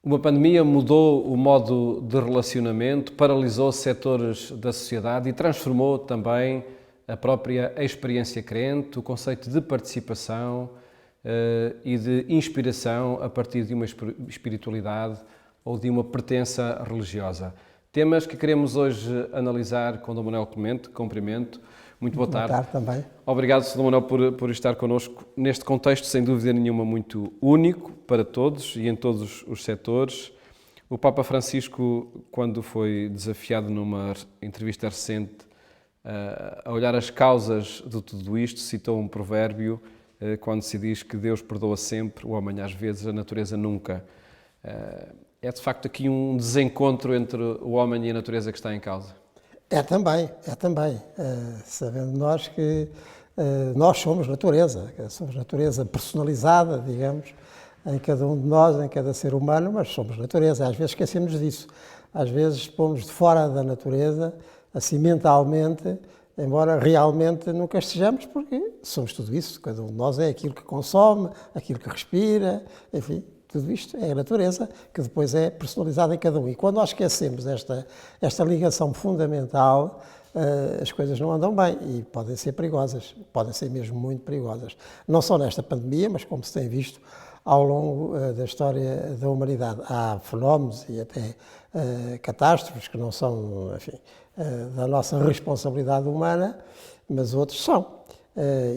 Uma pandemia mudou o modo de relacionamento, paralisou setores da sociedade e transformou também a própria experiência crente, o conceito de participação e de inspiração a partir de uma espiritualidade ou de uma pertença religiosa. Temas que queremos hoje analisar com Dom Manuel Clemente. Cumprimento. Muito boa tarde. Boa tarde também. Obrigado, Dom Manuel, por estar connosco neste contexto, sem dúvida nenhuma, muito único para todos e em todos os setores. O Papa Francisco, quando foi desafiado numa entrevista recente a olhar as causas de tudo isto, citou um provérbio quando se diz que Deus perdoa sempre, o homem às vezes, a natureza nunca. É de facto aqui um desencontro entre o homem e a natureza que está em causa. É também. Sabendo nós que nós somos natureza personalizada, digamos, em cada um de nós, em cada ser humano, mas somos natureza. Às vezes esquecemos disso. Às vezes pomos de fora da natureza, assim mentalmente, embora realmente nunca estejamos, porque somos tudo isso. Cada um de nós é aquilo que consome, aquilo que respira, enfim. Tudo isto é a natureza, que depois é personalizada em cada um. E quando nós esquecemos esta ligação fundamental, as coisas não andam bem e podem ser perigosas, podem ser mesmo muito perigosas. Não só nesta pandemia, mas como se tem visto ao longo da história da humanidade. Há fenómenos e até catástrofes que não são, enfim, da nossa responsabilidade humana, mas outros são.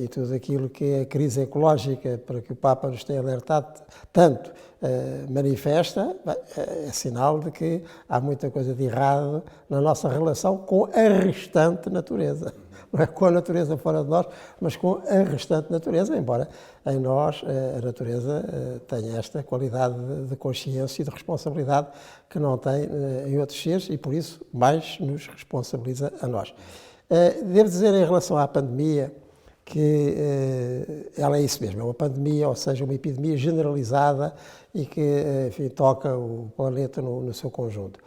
E tudo aquilo que é a crise ecológica, para que o Papa nos tenha alertado tanto, manifesta, é sinal de que há muita coisa de errado na nossa relação com a restante natureza. Não é com a natureza fora de nós, mas com a restante natureza, embora em nós a natureza tenha esta qualidade de consciência e de responsabilidade que não tem em outros seres e, por isso, mais nos responsabiliza a nós. Devo dizer, em relação à pandemia, que ela é isso mesmo, é uma pandemia, ou seja, uma epidemia generalizada e que, enfim, toca o planeta no seu conjunto.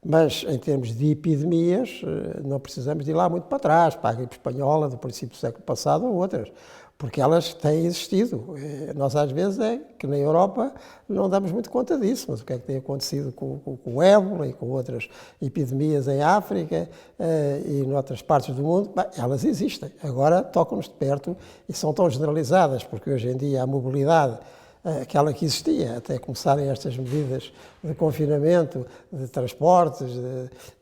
Mas, em termos de epidemias, não precisamos de ir lá muito para trás, para a gripe espanhola do princípio do século passado ou outras, porque elas têm existido. Nós, às vezes, que na Europa não damos muito conta disso, mas o que é que tem acontecido com o ébola e com outras epidemias em África e em outras partes do mundo? Bem, elas existem. Agora tocam-nos de perto e são tão generalizadas, porque hoje em dia a mobilidade, aquela que existia, até começarem estas medidas de confinamento, de transportes,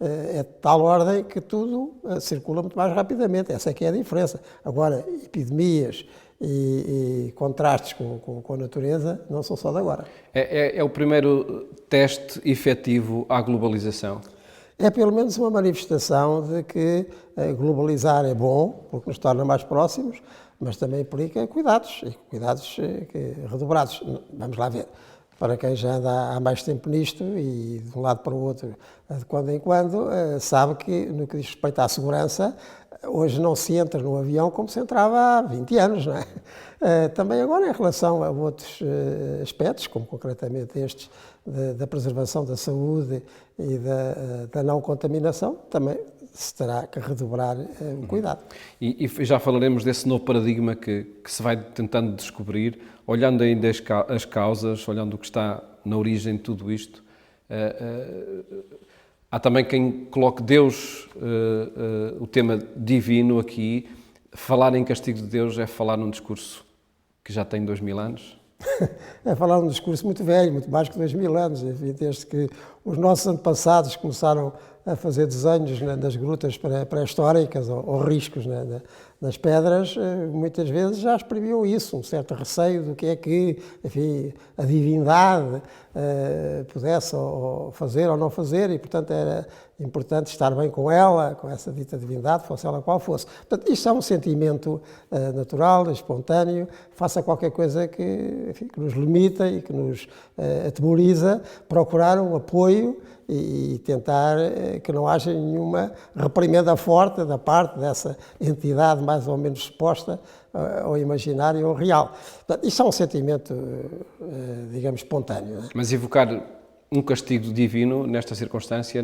é de tal ordem que tudo circula muito mais rapidamente. Essa é que é a diferença. Agora, epidemias e contrastes com a natureza não são só de agora. É o primeiro teste efetivo à globalização? É pelo menos uma manifestação de que globalizar é bom, porque nos torna mais próximos, mas também implica cuidados, e cuidados redobrados. Vamos lá ver. Para quem já anda há mais tempo nisto e de um lado para o outro, de quando em quando, sabe que no que diz respeito à segurança, hoje não se entra no avião como se entrava há 20 anos, não é? Também agora em relação a outros aspectos, como concretamente estes da preservação da saúde e da não contaminação, também se terá que redobrar o cuidado. E já falaremos desse novo paradigma que se vai tentando descobrir, olhando ainda as causas, olhando o que está na origem de tudo isto. Há também quem coloque Deus, o tema divino aqui. Falar em castigo de Deus é falar num discurso que já tem 2000 anos? É falar num discurso muito velho, muito mais que 2000 anos, enfim, desde que os nossos antepassados começaram a fazer desenhos nas grutas pré-históricas ou riscos nas pedras, muitas vezes já exprimiam isso, um certo receio do que é que, enfim, a divindade pudesse ou fazer ou não fazer, e portanto era importante estar bem com ela, com essa dita divindade, fosse ela qual fosse. Portanto, isto é um sentimento natural, espontâneo, faça qualquer coisa que nos limita e que nos atemoriza, procurar um apoio e tentar que não haja nenhuma reprimenda forte da parte dessa entidade mais ou menos exposta ao imaginário ou real. Portanto, isto é um sentimento, digamos, espontâneo. Não é? Mas evocar um castigo divino, nesta circunstância,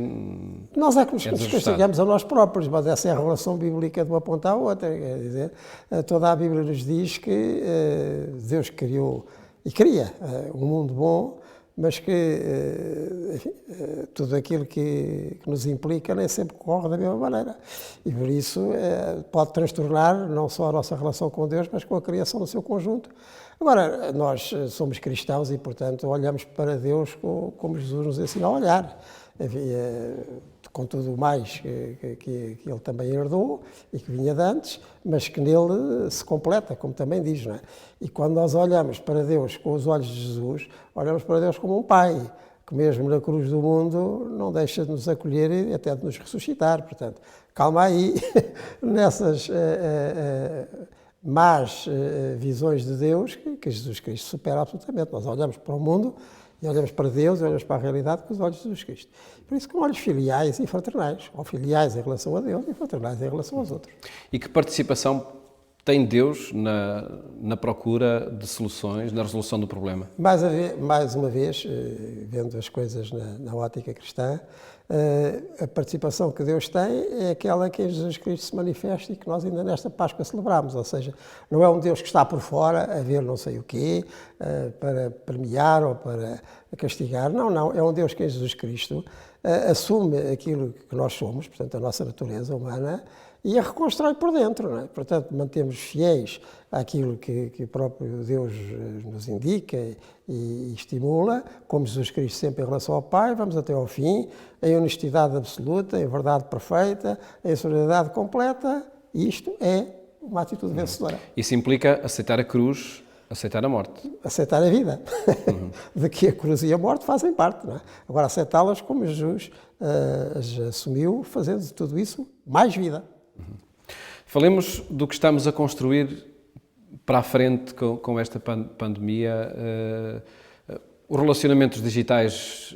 nós é que nos castigamos a nós próprios, mas essa é a relação bíblica de uma ponta à outra. Quer dizer, toda a Bíblia nos diz que Deus criou e cria um mundo bom, mas que, enfim, tudo aquilo que nos implica nem sempre corre da mesma maneira. E por isso pode transtornar não só a nossa relação com Deus, mas com a criação no seu conjunto. Agora, nós somos cristãos e, portanto, olhamos para Deus como Jesus nos ensina a olhar. Enfim, com tudo o mais que ele também herdou e que vinha de antes, mas que nele se completa, como também diz, não é? E quando nós olhamos para Deus com os olhos de Jesus, olhamos para Deus como um Pai, que mesmo na cruz do mundo não deixa de nos acolher e até de nos ressuscitar. Portanto, calma aí nessas más visões de Deus que Jesus Cristo supera absolutamente. Nós olhamos para o mundo e olhamos para Deus e olhamos para a realidade com os olhos de Jesus Cristo. Por isso, com olhos filiais e fraternais, ou filiais em relação a Deus e fraternais em relação aos outros. E que participação tem Deus na procura de soluções, na resolução do problema? Mais uma vez, vendo as coisas na ótica cristã, a participação que Deus tem é aquela que em Jesus Cristo se manifesta e que nós ainda nesta Páscoa celebramos. Ou seja, não é um Deus que está por fora a ver não sei o quê, para premiar ou para castigar. Não. É um Deus que em Jesus Cristo assume aquilo que nós somos, portanto, a nossa natureza humana, e a reconstrói por dentro, não é? Portanto, mantemos fiéis àquilo que o próprio Deus nos indica e estimula, como Jesus Cristo sempre em relação ao Pai, vamos até ao fim, em honestidade absoluta, em verdade perfeita, em solidariedade completa, e isto é uma atitude vencedora. Isso implica aceitar a cruz, aceitar a morte. Aceitar a vida, de que a cruz e a morte fazem parte, não é? Agora, aceitá-las como Jesus as assumiu, fazendo de tudo isso mais vida. Falemos do que estamos a construir para a frente com esta pandemia. Os relacionamentos digitais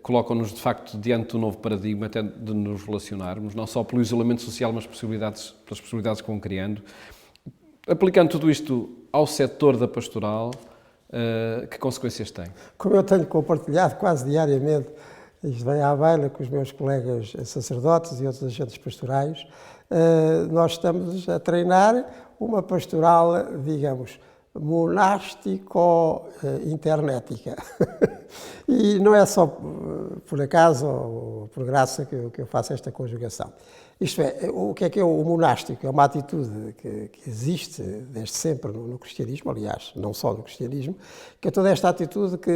colocam-nos, de facto, diante de um novo paradigma até de nos relacionarmos, não só pelo isolamento social, mas pelas possibilidades que vão criando. Aplicando tudo isto ao setor da pastoral, que consequências tem? Como eu tenho compartilhado quase diariamente, isto vem à baila com os meus colegas sacerdotes e outros agentes pastorais, nós estamos a treinar uma pastoral, digamos, monástico-internética. E não é só por acaso ou por graça que eu faço esta conjugação. Isto é, o que é o monástico? É uma atitude que existe desde sempre no cristianismo, aliás, não só no cristianismo, que é toda esta atitude que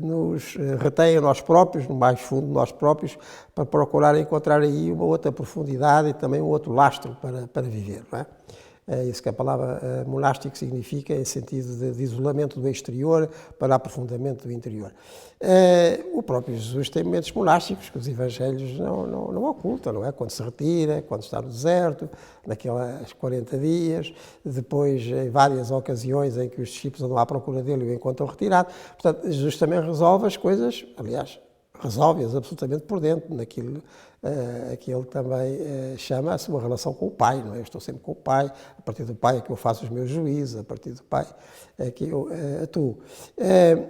nos retém a nós próprios, no mais fundo de nós próprios, para procurar encontrar aí uma outra profundidade e também um outro lastro para viver, não é? É isso que a palavra monástico significa, em sentido de isolamento do exterior para aprofundamento do interior. O próprio Jesus tem momentos monásticos que os evangelhos não ocultam, não é? Quando se retira, quando está no deserto, naqueles 40 dias, depois em várias ocasiões em que os discípulos andam à procura dele e o encontram retirado. Portanto, Jesus também resolve as coisas, aliás, resolve-as absolutamente por dentro, naquilo que ele também chama a sua relação com o Pai, não é? Eu estou sempre com o Pai, a partir do Pai é que eu faço os meus juízos, a partir do Pai é que eu atuo.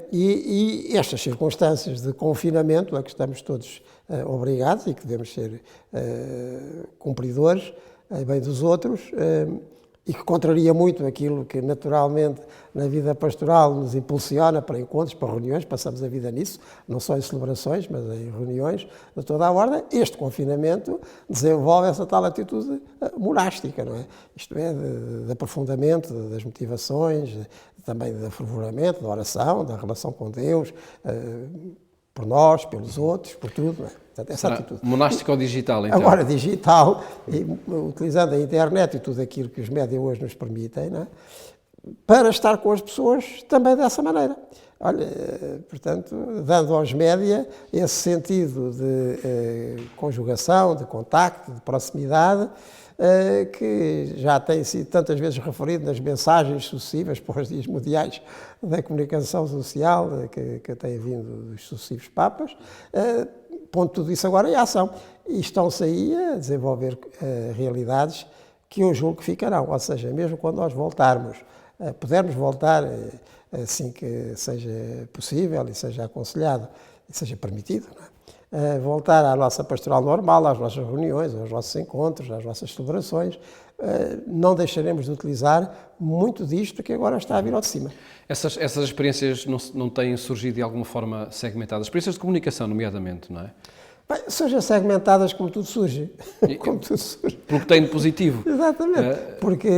E estas circunstâncias de confinamento a que estamos todos obrigados e que devemos ser cumpridores em bem dos outros, e que contraria muito aquilo que naturalmente na vida pastoral nos impulsiona para encontros, para reuniões, passamos a vida nisso, não só em celebrações, mas em reuniões de toda a ordem. Este confinamento desenvolve essa tal atitude monástica, não é? Isto é, de aprofundamento das motivações, também de afloramento, da oração, da relação com Deus, por nós, pelos outros, por tudo, não é? Portanto, essa atitude. Monástico ou digital, então? Agora, digital, utilizando a internet e tudo aquilo que os médias hoje nos permitem, não é? Para estar com as pessoas também dessa maneira. Olha, portanto, dando aos média esse sentido de conjugação, de contacto, de proximidade, que já tem sido tantas vezes referido nas mensagens sucessivas para os dias mundiais da comunicação social que tem vindo dos sucessivos papas, pondo tudo isso agora em ação. E estão-se aí a desenvolver realidades que eu julgo que ficarão. Ou seja, mesmo quando nós voltarmos, pudermos voltar assim que seja possível e seja aconselhado e seja permitido, não é? voltar à nossa pastoral normal, às nossas reuniões, aos nossos encontros, às nossas celebrações. Não deixaremos de utilizar muito disto que agora está a vir ao de cima. Essas experiências não têm surgido de alguma forma segmentadas? Experiências de comunicação, nomeadamente, não é? Bem, surgem segmentadas como tudo surge. Como tudo surge. Pelo que tem de positivo. Exatamente. Porque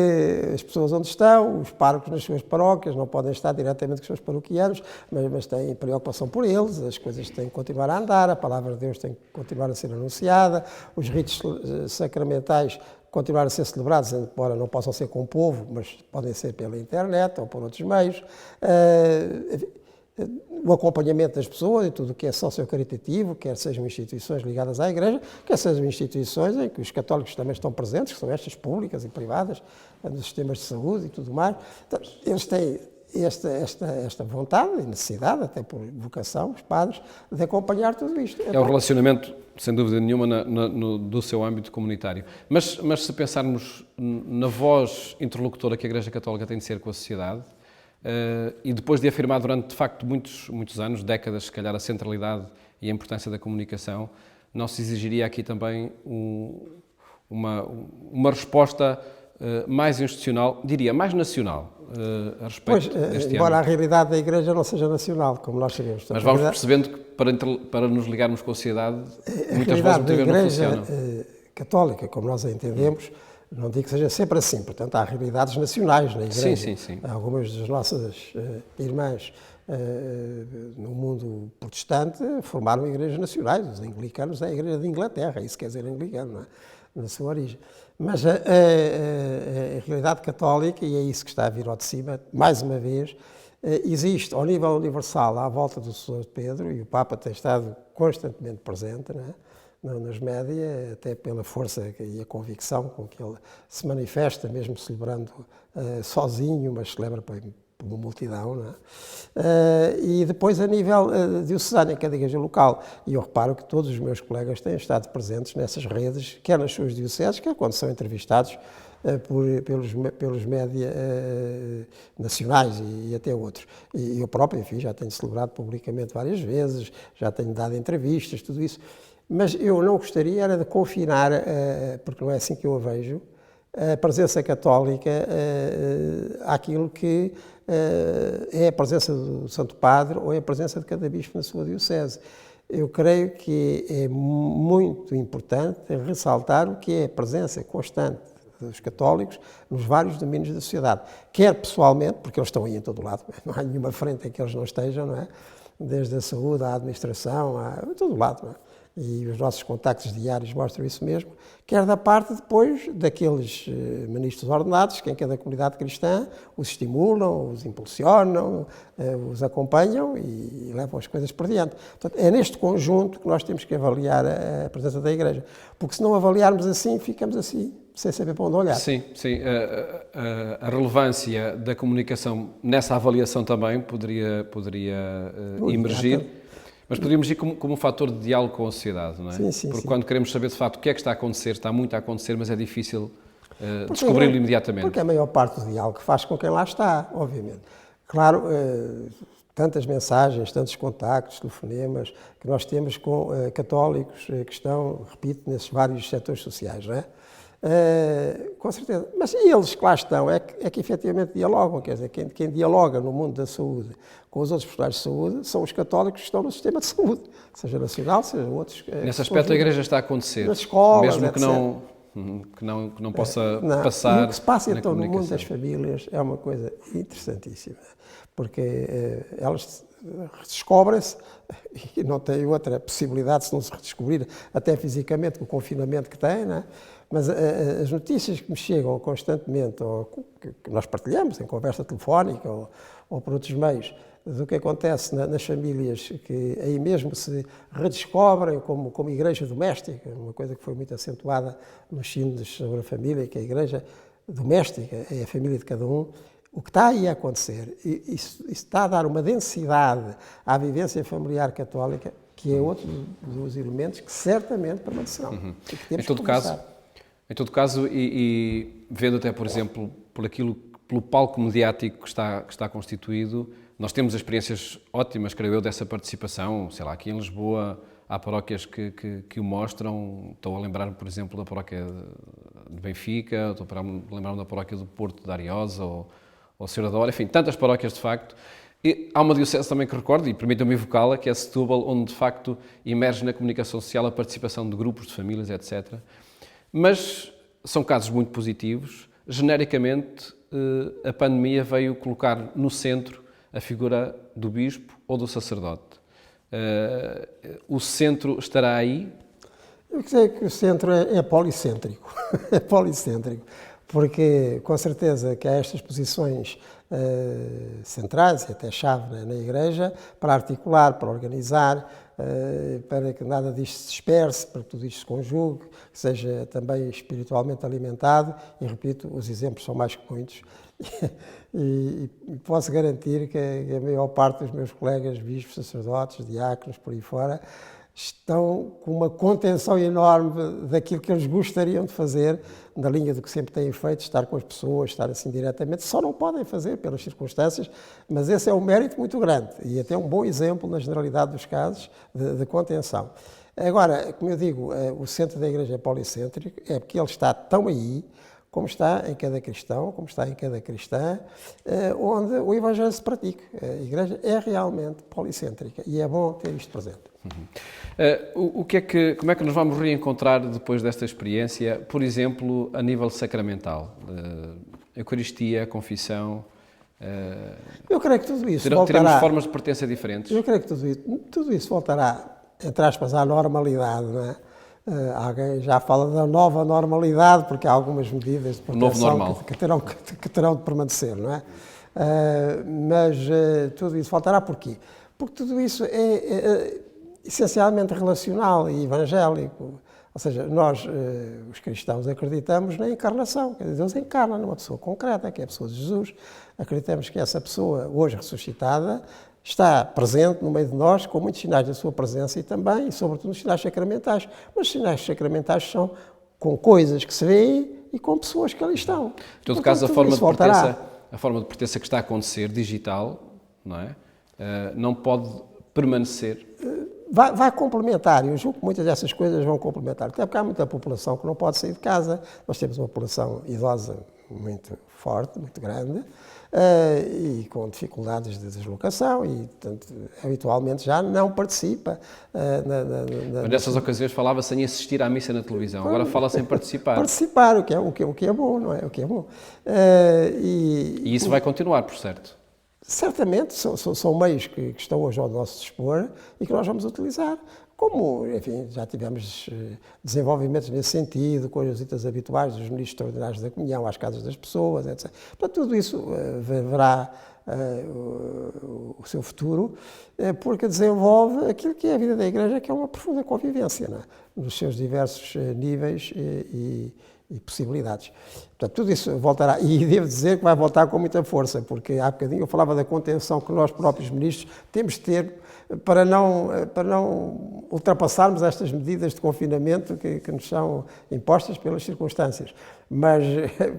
as pessoas onde estão, os párocos nas suas paróquias, não podem estar diretamente com os seus paroquianos, mas têm preocupação por eles, as coisas têm que continuar a andar, a palavra de Deus tem que continuar a ser anunciada, os ritos sacramentais continuar a ser celebrados, embora não possam ser com o povo, mas podem ser pela internet ou por outros meios. O acompanhamento das pessoas e tudo o que é socio-caritativo, quer sejam instituições ligadas à Igreja, quer sejam instituições em que os católicos também estão presentes, que são estas públicas e privadas, nos sistemas de saúde e tudo mais. Então, eles têm esta vontade e necessidade, até por vocação, os padres, de acompanhar tudo isto. É o relacionamento, sem dúvida nenhuma, do seu âmbito comunitário. Mas se pensarmos na voz interlocutora que a Igreja Católica tem de ser com a sociedade, e depois de afirmar durante, de facto, muitos anos, décadas, se calhar, a centralidade e a importância da comunicação, não se exigiria aqui também uma resposta mais institucional, diria, mais nacional, a respeito deste embora âmbito. a realidade da Igreja não seja nacional, como nós sabemos. Mas vamos percebendo que para nos ligarmos com a sociedade, muitas vezes a realidade da não funcionam. Igreja católica, como nós a entendemos, não digo que seja sempre assim, portanto há realidades nacionais na Igreja. Sim. Algumas das nossas irmãs no mundo protestante formaram igrejas nacionais, os anglicanos é a Igreja de Inglaterra, isso quer dizer anglicano, não é? Na sua origem. Mas a realidade católica, e é isso que está a vir ao de cima, mais uma vez, existe ao nível universal à volta do Sr. Pedro, e o Papa tem estado constantemente presente, não é? Nos média, até pela força e a convicção com que ele se manifesta, mesmo celebrando sozinho, mas celebra por uma multidão, não é? E depois a nível diocesano, em cada igreja local, e eu reparo que todos os meus colegas têm estado presentes nessas redes, quer nas suas dioceses, quer quando são entrevistados pelos média nacionais e até outros. E eu próprio, enfim, já tenho celebrado publicamente várias vezes, já tenho dado entrevistas, tudo isso. Mas eu não gostaria era de confinar, porque não é assim que eu a vejo, a presença católica àquilo que é a presença do Santo Padre ou é a presença de cada bispo na sua diocese. Eu creio que é muito importante ressaltar o que é a presença constante dos católicos nos vários domínios da sociedade, quer pessoalmente, porque eles estão aí em todo o lado, não há nenhuma frente em que eles não estejam, não é? Desde a saúde, à administração, em todo o lado, não é? E os nossos contactos diários mostram isso mesmo, quer da parte depois daqueles ministros ordenados que em cada comunidade cristã os estimulam, os impulsionam, os acompanham e levam as coisas por diante. Portanto, é neste conjunto que nós temos que avaliar a presença da Igreja, porque se não avaliarmos assim, ficamos assim, sem saber para onde olhar. Sim. A relevância da comunicação nessa avaliação também poderia emergir. Mas poderíamos ir como um fator de diálogo com a sociedade, não é? Sim. Porque quando queremos saber de facto o que é que está a acontecer, está muito a acontecer, mas é difícil descobri-lo imediatamente. Porque a maior parte do diálogo faz com quem lá está, obviamente. Claro, tantas mensagens, tantos contactos, telefonemas que nós temos com católicos que estão, repito, nesses vários setores sociais, não é? Com certeza. Mas eles que lá estão é que efetivamente dialogam, quer dizer, quem dialoga no mundo da saúde com os outros profissionais de saúde são os católicos que estão no sistema de saúde, seja nacional, seja outros. Nesse aspecto a Igreja está a acontecer, nas escolas, mesmo que não possa passar. E o que se passa então no mundo comunicação. das famílias é uma coisa interessantíssima, porque elas redescobrem-se e não têm outra possibilidade se não se redescobrir, até fisicamente, com o confinamento que têm, não é? Mas as notícias que me chegam constantemente, ou que nós partilhamos em conversa telefónica ou por outros meios, do que acontece nas famílias que aí mesmo se redescobrem como igreja doméstica, uma coisa que foi muito acentuada nos sínodos sobre a família, que a igreja doméstica é a família de cada um. O que está aí a acontecer, isso está a dar uma densidade à vivência familiar católica, que é outro dos elementos que certamente permanecerão. E que temos Em todo caso, e vendo até, por exemplo, pelo palco mediático que está constituído, nós temos experiências ótimas, creio eu, dessa participação, sei lá, aqui em Lisboa, há paróquias que o mostram. Estou a lembrar, por exemplo, da paróquia de Benfica, estou a lembrar da paróquia do Porto de Ariosa, ou Senhora da Hora, enfim, tantas paróquias de facto. E há uma diocese também que recordo, e permitam-me evocá-la, que é Setúbal, onde de facto emerge na comunicação social a participação de grupos, de famílias, etc. Mas são casos muito positivos. Genericamente, a pandemia veio colocar no centro a figura do bispo ou do sacerdote. O centro estará aí? Eu sei que o centro é policêntrico, é policêntrico, porque com certeza que há estas posições centrais e até chave na Igreja para articular, para organizar, para que nada disto se disperse, para que tudo isto se conjugue, que seja também espiritualmente alimentado, e repito, os exemplos são mais que muitos, e posso garantir que a maior parte dos meus colegas, bispos, sacerdotes, diáconos, por aí fora, estão com uma contenção enorme daquilo que eles gostariam de fazer, na linha do que sempre têm feito, estar com as pessoas, estar assim diretamente, só não podem fazer pelas circunstâncias, mas esse é um mérito muito grande e até um bom exemplo, na generalidade dos casos, de contenção. Agora, como eu digo, o centro da Igreja é policêntrico, é porque ele está tão aí, como está em cada cristão, como está em cada cristã, onde o Evangelho se pratica. A Igreja é realmente policêntrica e é bom ter isto presente. Como é que nos vamos reencontrar depois desta experiência, por exemplo, a nível sacramental? Eucaristia, confissão? Eu creio que tudo isso voltará... Teremos formas de pertença diferentes? Eu creio que tudo isso voltará, entre aspas, à normalidade, não é? Alguém já fala da nova normalidade, porque há algumas medidas de proteção que terão de permanecer, não é? Mas tudo isso faltará porquê? Porque tudo isso é essencialmente relacional e evangélico. Ou seja, nós, os cristãos, acreditamos na encarnação. Quer dizer, Deus encarna numa pessoa concreta, que é a pessoa de Jesus. Acreditamos que essa pessoa, hoje ressuscitada, está presente no meio de nós, com muitos sinais da sua presença e também, e sobretudo, nos sinais sacramentais. Mas os sinais sacramentais são com coisas que se veem e com pessoas que ali estão. Em todo caso, a forma de pertença que está a acontecer, digital, não é? Não pode permanecer. Vai complementar, eu julgo que muitas dessas coisas vão complementar, até porque há muita população que não pode sair de casa. Nós temos uma população idosa muito forte, muito grande, e com dificuldades de deslocação e, portanto, habitualmente já não participa. Mas nessas ocasiões falava-se em assistir à missa na televisão, agora fala-se em participar. Participar, o que é bom, não é? O que é bom. E isso vai continuar, por certo? Certamente, são meios que estão hoje ao nosso dispor e que nós vamos utilizar. Como, enfim, já tivemos desenvolvimentos nesse sentido, com as visitas habituais dos ministros extraordinários da comunhão às casas das pessoas, etc. Portanto, tudo isso verá o seu futuro, porque desenvolve aquilo que é a vida da Igreja, que é uma profunda convivência, não é? Nos seus diversos níveis e possibilidades. Portanto, tudo isso voltará, e devo dizer que vai voltar com muita força, porque há bocadinho eu falava da contenção que nós próprios ministros temos de ter para não ultrapassarmos estas medidas de confinamento que nos são impostas pelas circunstâncias. Mas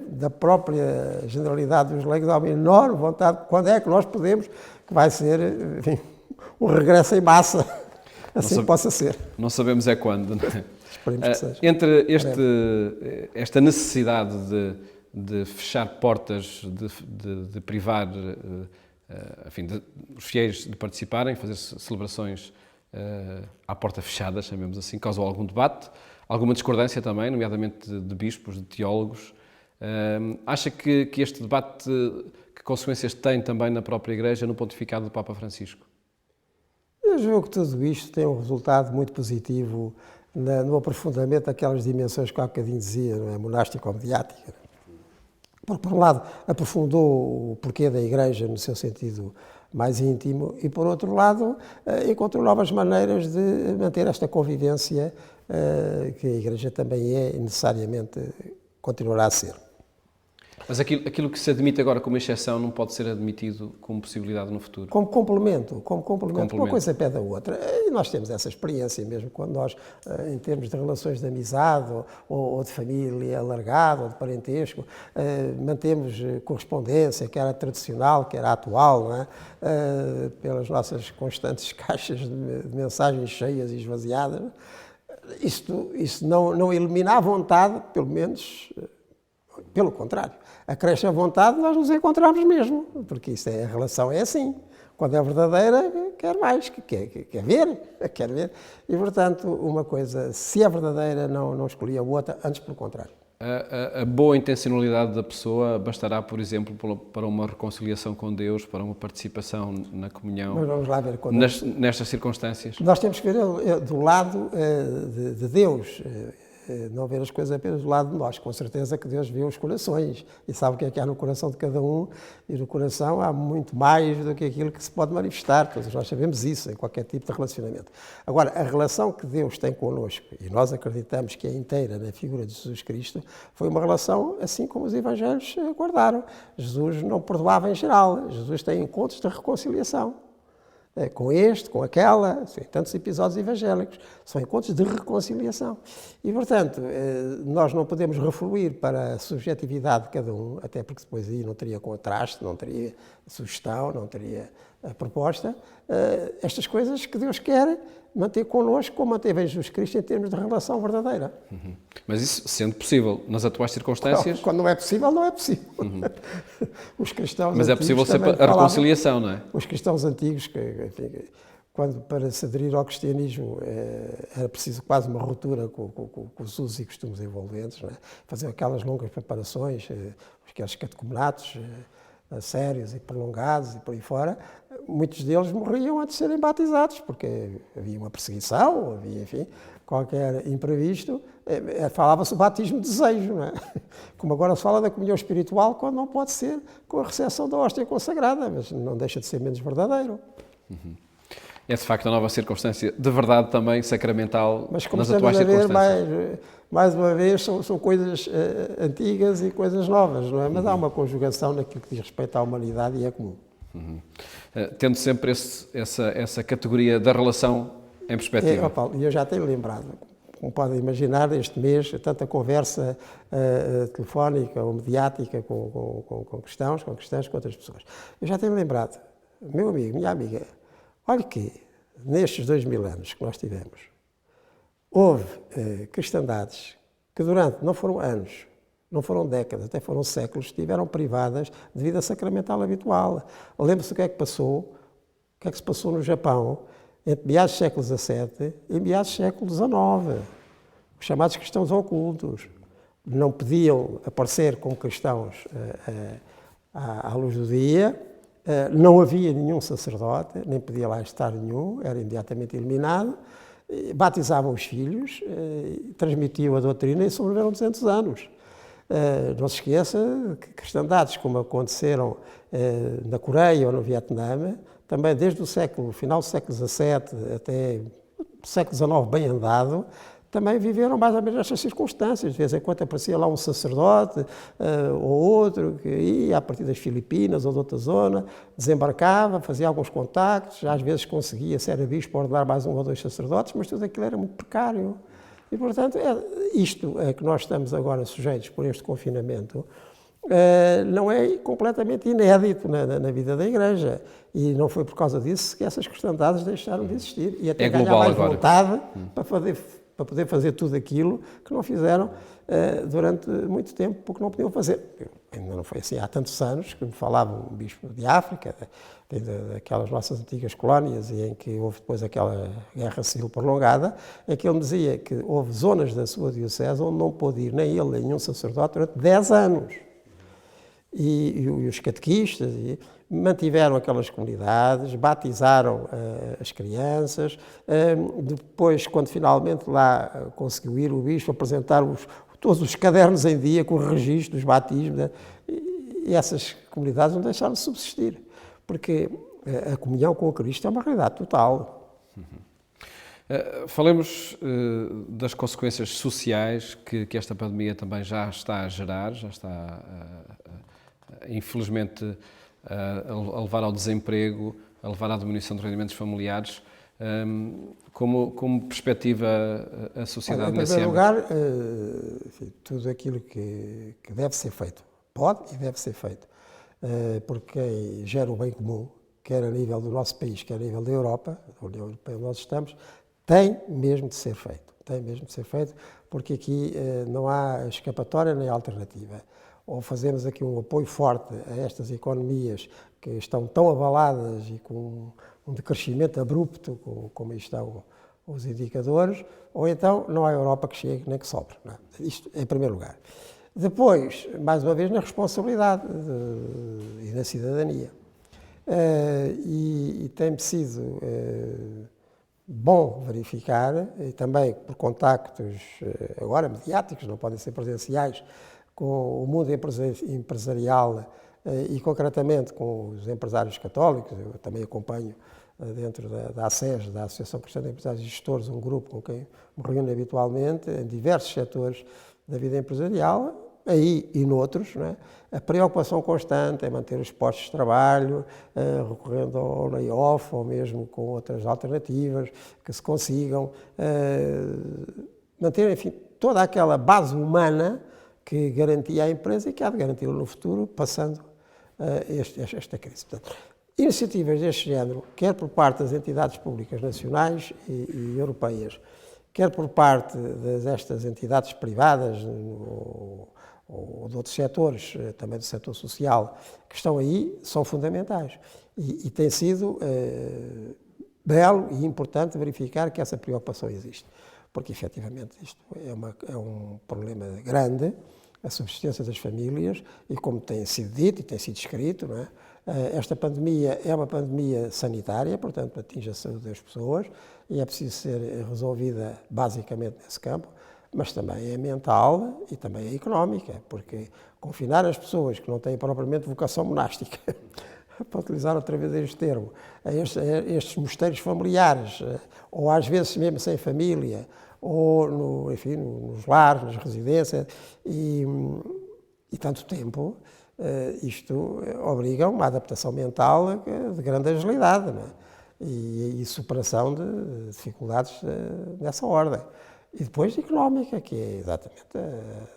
da própria generalidade dos leigos há uma enorme vontade, quando é que nós podemos, que vai ser, enfim, um regresso em massa, assim possa ser. Não sabemos é quando, não é? Esperemos que seja. Entre esta necessidade de fechar portas, de privar, enfim, os fiéis de participarem, fazer celebrações à porta fechada, chamemos assim, causou algum debate, alguma discordância também, nomeadamente de bispos, de teólogos. Acha que este debate, que consequências tem também na própria Igreja, no pontificado do Papa Francisco? Eu julgo que tudo isto tem um resultado muito positivo no aprofundamento daquelas dimensões que há bocadinho dizia, não é? Monástica ou mediática. Porque, por um lado, aprofundou o porquê da Igreja no seu sentido mais íntimo e, por outro lado, encontrou novas maneiras de manter esta convivência que a Igreja também é e necessariamente continuará a ser. Mas aquilo que se admite agora como exceção não pode ser admitido como possibilidade no futuro? Como complemento. Uma coisa pede a outra. E nós temos essa experiência mesmo, quando nós, em termos de relações de amizade, ou de família alargada, ou de parentesco, mantemos correspondência, quer a tradicional, quer a atual, não é? Pelas nossas constantes caixas de mensagens cheias e esvaziadas. Isso não elimina a vontade, pelo menos, pelo contrário. Acresce a vontade, nós nos encontramos mesmo, porque a relação é assim. Quando é verdadeira, quer mais, quer ver. E, portanto, uma coisa, se é verdadeira, não escolhi a outra, antes pelo contrário. A boa intencionalidade da pessoa bastará, por exemplo, para uma reconciliação com Deus, para uma participação na comunhão, Mas vamos lá ver nestas circunstâncias? Nós temos que ver do lado de Deus, não ver as coisas apenas do lado de nós. Com certeza que Deus vê os corações e sabe o que é que há no coração de cada um, e no coração há muito mais do que aquilo que se pode manifestar. Todos nós sabemos isso em qualquer tipo de relacionamento. Agora, a relação que Deus tem connosco, e nós acreditamos que é inteira na figura de Jesus Cristo, foi uma relação assim como os evangelhos guardaram. Jesus não perdoava em geral, Jesus tem encontros de reconciliação. Com este, com aquela, em tantos episódios evangélicos, são encontros de reconciliação. E, portanto, nós não podemos refluir para a subjetividade de cada um, até porque depois aí não teria contraste, não teria sugestão, não teria proposta. Estas coisas que Deus quer manter connosco, como manteve em Jesus Cristo, em termos de relação verdadeira. Uhum. Mas isso, sendo possível, nas atuais circunstâncias... Quando não é possível, não é possível. Uhum. Os cristãos Mas é possível sempre a reconciliação, não é? Os cristãos antigos, enfim, quando para se aderir ao cristianismo era preciso quase uma ruptura com os usos e costumes envolventes, não é? Fazer aquelas longas preparações, aqueles catecumenatos sérios e prolongados e por aí fora, muitos deles morriam antes de serem batizados, porque havia uma perseguição, havia, enfim, qualquer imprevisto. Falava-se o batismo de desejo, não é? Como agora se fala da comunhão espiritual, quando não pode ser com a recepção da hóstia consagrada, mas não deixa de ser menos verdadeiro. Uhum. É de facto a nova circunstância de verdade também sacramental nas atuais circunstâncias. Mas como estamos a ver, mais uma vez, são coisas antigas e coisas novas, não é? Mas há uma conjugação naquilo que diz respeito à humanidade e é comum. Uhum. Tendo sempre essa categoria da relação em perspectiva. Paulo, e eu já tenho lembrado, como podem imaginar, este mês, tanta conversa telefónica ou mediática com cristãos, com outras pessoas. Eu já tenho lembrado, meu amigo, minha amiga, olha que nestes 2000 anos que nós tivemos, houve cristandades que não foram anos, não foram décadas, até foram séculos, estiveram privadas de vida sacramental habitual. Lembre-se o que é que passou, o que é que se passou no Japão, entre meados do século XVII e meados do século XIX. Os chamados cristãos ocultos não podiam aparecer como cristãos à luz do dia, não havia nenhum sacerdote, nem podia lá estar nenhum, era imediatamente eliminado, batizavam os filhos, transmitiam a doutrina e sobreviveram 200 anos. Não se esqueça que cristandades como aconteceram na Coreia ou no Vietnã, também desde o final do século XVII até o século XIX bem andado, também viveram mais ou menos estas circunstâncias. De vez em quando aparecia lá um sacerdote ou outro que ia a partir das Filipinas ou de outra zona, desembarcava, fazia alguns contactos, às vezes conseguia ser bispo, ordenar mais 1 ou 2 sacerdotes, mas tudo aquilo era muito precário. E, portanto, isto é que nós estamos agora sujeitos por este confinamento, não é completamente inédito na vida da Igreja. E não foi por causa disso que essas cristandades deixaram de existir. E até ganhar mais vontade para poder fazer tudo aquilo que não fizeram durante muito tempo, porque não podiam fazer. Ainda não foi assim há tantos anos que me falava um bispo de África, daquelas nossas antigas colónias, e em que houve depois aquela guerra civil prolongada, em que ele me dizia que houve zonas da sua diocese onde não pôde ir nem ele, nem nenhum sacerdote durante 10 anos. E os catequistas mantiveram aquelas comunidades, batizaram as crianças, depois, quando finalmente lá conseguiu ir o bispo apresentar todos os cadernos em dia com o registro dos batismos, e essas comunidades não deixaram de subsistir, porque a comunhão com Cristo é uma realidade total. Falemos das consequências sociais que esta pandemia também já está a gerar, já está infelizmente, a levar ao desemprego, a levar à diminuição de rendimentos familiares. Como perspectiva a sociedade nesse âmbito? Em primeiro lugar, enfim, tudo aquilo que deve ser feito, pode e deve ser feito, porque quem gera o bem comum, quer a nível do nosso país, quer a nível da Europa, da União Europeia onde nós estamos, tem mesmo de ser feito. Tem mesmo de ser feito, porque aqui não há escapatória nem alternativa. Ou fazemos aqui um apoio forte a estas economias que estão tão abaladas e com um decrescimento abrupto, como aí estão os indicadores, ou então não há Europa que chegue nem que sobre. Não é? Isto em primeiro lugar. Depois, mais uma vez, na responsabilidade e na cidadania. E tem-me sido bom verificar, e também por contactos agora mediáticos, não podem ser presenciais, com o mundo empresarial e concretamente com os empresários católicos. Eu também acompanho dentro da ACES, da Associação Cristã de Empresários e Gestores, um grupo com quem me reúno habitualmente em diversos setores da vida empresarial, aí e noutros, não é? A preocupação constante em manter os postos de trabalho, recorrendo ao layoff ou mesmo com outras alternativas que se consigam manter, enfim, toda aquela base humana que garantia a empresa e que há de garantir no futuro, passando esta crise. Portanto, iniciativas deste género, quer por parte das entidades públicas nacionais e europeias, quer por parte destas entidades privadas ou de outros setores, também do setor social, que estão aí, são fundamentais. E tem sido belo e importante verificar que essa preocupação existe. Porque, efetivamente, isto é um problema grande, a subsistência das famílias, e como tem sido dito e tem sido escrito, não é? Esta pandemia é uma pandemia sanitária, portanto atinge a saúde das pessoas e é preciso ser resolvida basicamente nesse campo, mas também é mental e também é económica, porque confinar as pessoas que não têm propriamente vocação monástica, para utilizar outra vez este termo, a estes mosteiros familiares, ou às vezes mesmo sem família, ou enfim, nos lares, nas residências, e tanto tempo, isto obriga a uma adaptação mental de grande agilidade, não é? E superação de dificuldades dessa ordem. E depois económica, que é exatamente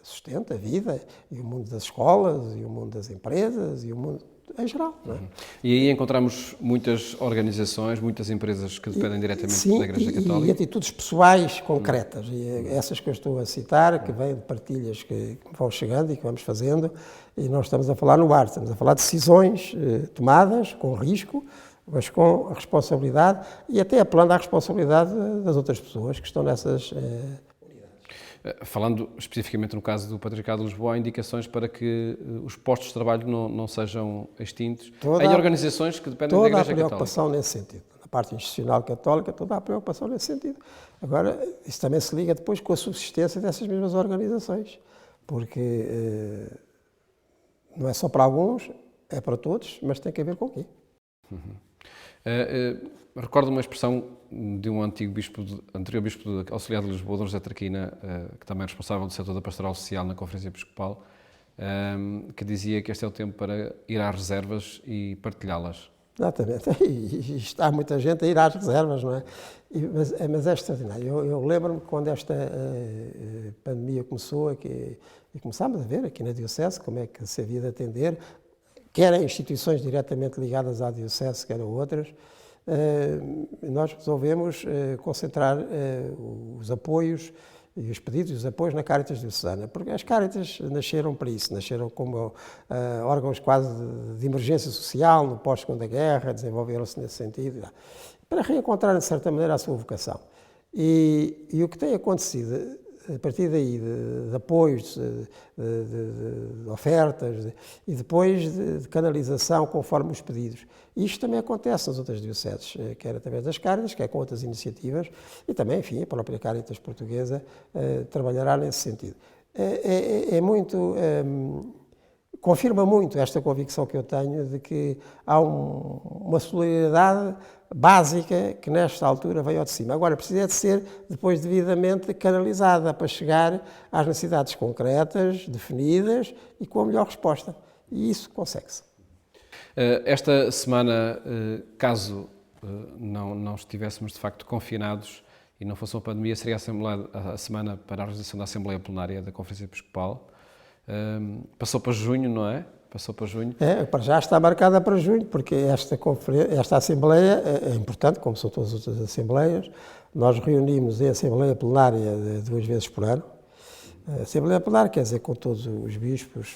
sustenta a vida, e o mundo das escolas, e o mundo das empresas, e o mundo em geral. Não é? E aí encontramos muitas organizaões, muitas empresas que dependem diretamente da Igreja Católica. E atitudes pessoais concretas, e essas que eu estou a citar, que vêm de partilhas que vão chegando e que vamos fazendo, e não estamos a falar no ar, estamos a falar de decisões tomadas com risco, mas com a responsabilidade e até apelando à responsabilidade das outras pessoas que estão nessas unidades. Falando especificamente no caso do Patriarcado de Lisboa, há indicações para que os postos de trabalho não sejam extintos em organizações que dependem da Igreja Católica. Toda a preocupação nesse sentido. Na parte institucional católica, toda a preocupação nesse sentido. Agora, isso também se liga depois com a subsistência dessas mesmas organizações, porque não é só para alguns, é para todos, mas tem que haver com o quê? Recordo uma expressão de um anterior bispo auxiliar de Lisboa, Dom José Traquina, que também é responsável do setor da pastoral social na Conferência Episcopal, que dizia que este é o tempo para ir às reservas e partilhá-las. Exatamente. E está muita gente a ir às reservas, não é? Mas é extraordinário. Eu lembro-me quando esta pandemia começou, e começámos a ver aqui na Diocese como é que se havia de atender, quer a instituições diretamente ligadas à Diocese, quer a outras, nós resolvemos concentrar os apoios e os pedidos e os apoios na Cáritas Diocesana, porque as Cáritas nasceram para isso, nasceram como órgãos quase de emergência social, no pós-Segunda Guerra, desenvolveram-se nesse sentido, para reencontrar, de certa maneira, a sua vocação. E o que tem acontecido a partir daí, de apoios, de ofertas, e depois de canalização conforme os pedidos. Isto também acontece nas outras dioceses, quer através das Cáritas, quer com outras iniciativas, e também, enfim, a própria Cáritas portuguesa trabalhará nesse sentido. Confirma muito esta convicção que eu tenho de que há uma solidariedade básica que nesta altura veio ao de cima. Agora, precisa de ser depois devidamente canalizada para chegar às necessidades concretas, definidas e com a melhor resposta. E isso consegue-se. Esta semana, caso não estivéssemos de facto confinados e não fosse uma pandemia, seria a semana para a realização da Assembleia Plenária da Conferência Episcopal. Passou para junho, não é? Passou para junho. Para já está marcada para junho, porque esta Assembleia é importante, como são todas as outras Assembleias. Nós reunimos em Assembleia Plenária 2 vezes por ano. A Assembleia Plenária quer dizer com todos os bispos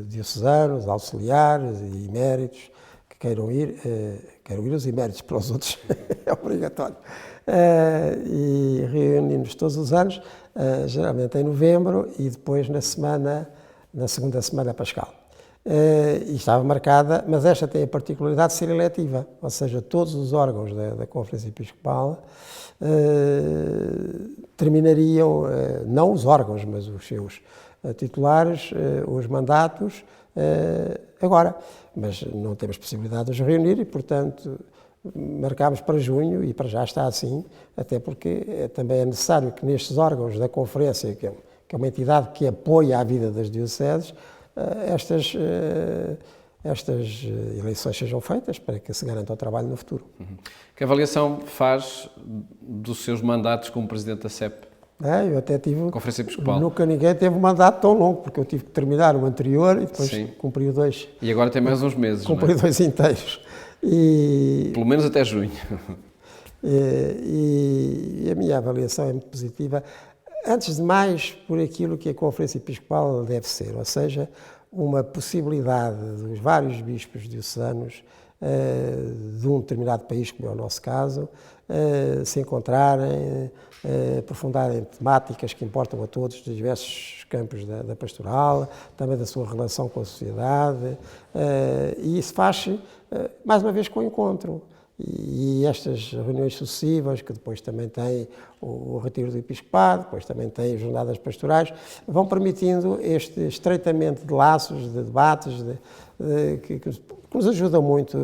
diocesanos, auxiliares e eméritos que queiram ir os eméritos, para os outros é obrigatório. E reunimos todos os anos, geralmente em novembro e depois na segunda semana pascal. E estava marcada, mas esta tem a particularidade de ser eletiva, ou seja, todos os órgãos da Conferência Episcopal terminariam, não os órgãos, mas os seus titulares, os mandatos, agora. Mas não temos possibilidade de os reunir e, portanto, marcámos para junho e para já está assim, até porque também é necessário que nestes órgãos da Conferência, que é uma entidade que apoia a vida das dioceses, estas eleições sejam feitas para que se garanta o trabalho no futuro. Que avaliação faz dos seus mandatos como Presidente da CEP? Eu até tive... Conferência Episcopal. Nunca ninguém teve um mandato tão longo, porque eu tive que terminar o anterior e depois cumpri 2. E agora tem mais uns meses, cumpri 2 inteiros. Pelo menos até junho. E a minha avaliação é muito positiva. Antes de mais, por aquilo que a Conferência Episcopal deve ser, ou seja, uma possibilidade dos vários bispos diocesanos de um determinado país, como é o nosso caso, se encontrarem, aprofundarem temáticas que importam a todos, dos diversos campos da pastoral, também da sua relação com a sociedade, e isso faz-se, mais uma vez, com o encontro. E estas reuniões sucessivas, que depois também têm o retiro do episcopado, depois também têm jornadas pastorais, vão permitindo este estreitamento de laços, de debates, que nos ajudam muito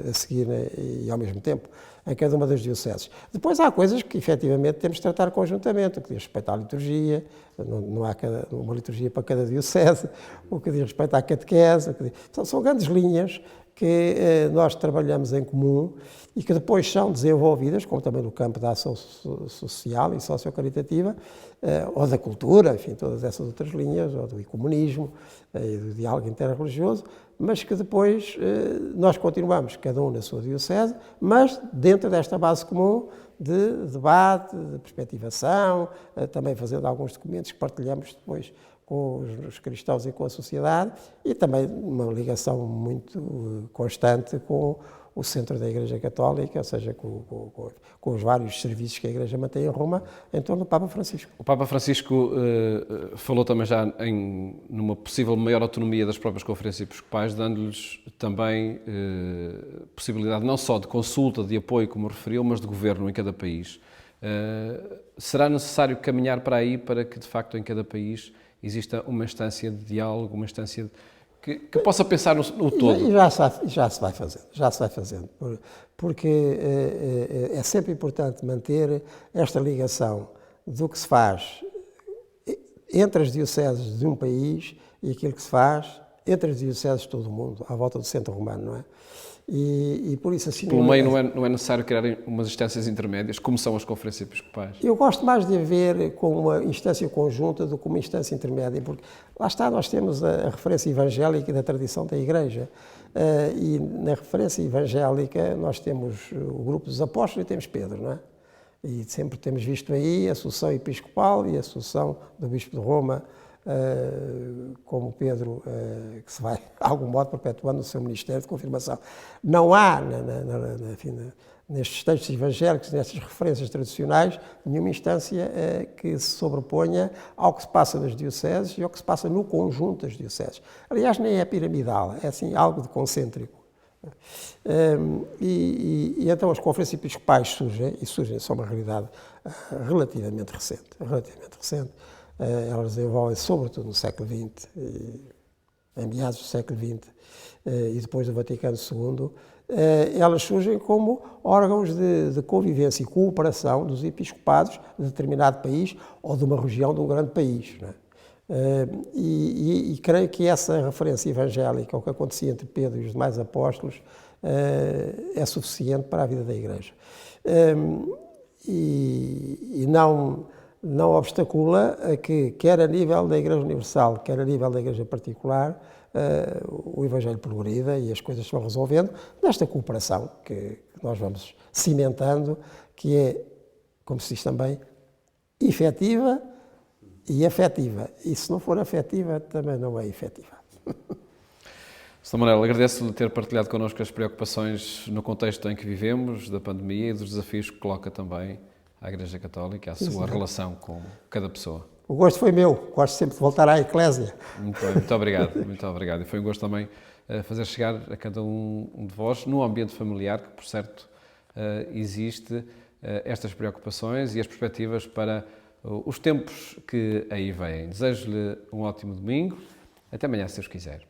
a seguir e ao mesmo tempo em cada uma das dioceses. Depois há coisas que efetivamente temos de tratar conjuntamente, o que diz respeito à liturgia, não há uma liturgia para cada diocese, o que diz respeito à catequese, são grandes linhas que nós trabalhamos em comum e que depois são desenvolvidas, como também no campo da ação social e sociocaritativa, ou da cultura, enfim, todas essas outras linhas, ou do ecumenismo e do diálogo interreligioso, mas que depois nós continuamos, cada um na sua diocese, mas dentro desta base comum de debate, de perspectivação, também fazendo alguns documentos que partilhamos depois com os cristãos e com a sociedade, e também uma ligação muito constante com o centro da Igreja Católica, ou seja, com os vários serviços que a Igreja mantém em Roma, em torno do Papa Francisco. O Papa Francisco falou também já numa possível maior autonomia das próprias conferências episcopais, dando-lhes também possibilidade não só de consulta, de apoio, como referiu, mas de governo em cada país. Será necessário caminhar para aí para que, de facto, em cada país exista uma instância de diálogo, uma instância que possa pensar no todo. E já se vai fazendo, porque é sempre importante manter esta ligação do que se faz entre as dioceses de um país e aquilo que se faz entre as dioceses de todo o mundo, à volta do centro romano, não é? E por isso assim... Pelo meio não é necessário criar umas instâncias intermédias, como são as conferências episcopais? Eu gosto mais de haver com uma instância conjunta do que uma instância intermédia, porque lá está, nós temos a referência evangélica da tradição da Igreja, e na referência evangélica nós temos o grupo dos apóstolos e temos Pedro, não é? E sempre temos visto aí a sucessão episcopal e a sucessão do Bispo de Roma, como Pedro, que se vai, de algum modo, perpetuando o seu ministério de confirmação. Não há, nestes textos evangélicos, nestas referências tradicionais, nenhuma instância que se sobreponha ao que se passa nas dioceses e ao que se passa no conjunto das dioceses. Aliás, nem é piramidal, é assim algo de concêntrico. E então as conferências episcopais surgem, são uma realidade relativamente recente. Elas desenvolvem sobretudo no século XX, em meados do século XX e depois do Vaticano II, elas surgem como órgãos de convivência e cooperação dos episcopados de determinado país ou de uma região de um grande país, não é? E creio que essa referência evangélica, ao que acontecia entre Pedro e os demais apóstolos, é suficiente para a vida da Igreja. E não obstacula a que, quer a nível da Igreja Universal, quer a nível da Igreja particular, o Evangelho progrida e as coisas se vão resolvendo nesta cooperação que nós vamos cimentando, que é, como se diz também, efetiva e afetiva. E se não for afetiva, também não é efetiva. Sr. Manuel, agradeço-lhe ter partilhado connosco as preocupações no contexto em que vivemos, da pandemia e dos desafios que coloca também à Igreja Católica, à sua relação com cada pessoa. O gosto foi meu, gosto sempre de voltar à Eclésia. Muito bem, muito obrigado, muito obrigado. E foi um gosto também fazer chegar a cada um de vós, num ambiente familiar que, por certo, existe, estas preocupações e as perspectivas para os tempos que aí vêm. Desejo-lhe um ótimo domingo. Até amanhã, se Deus quiser.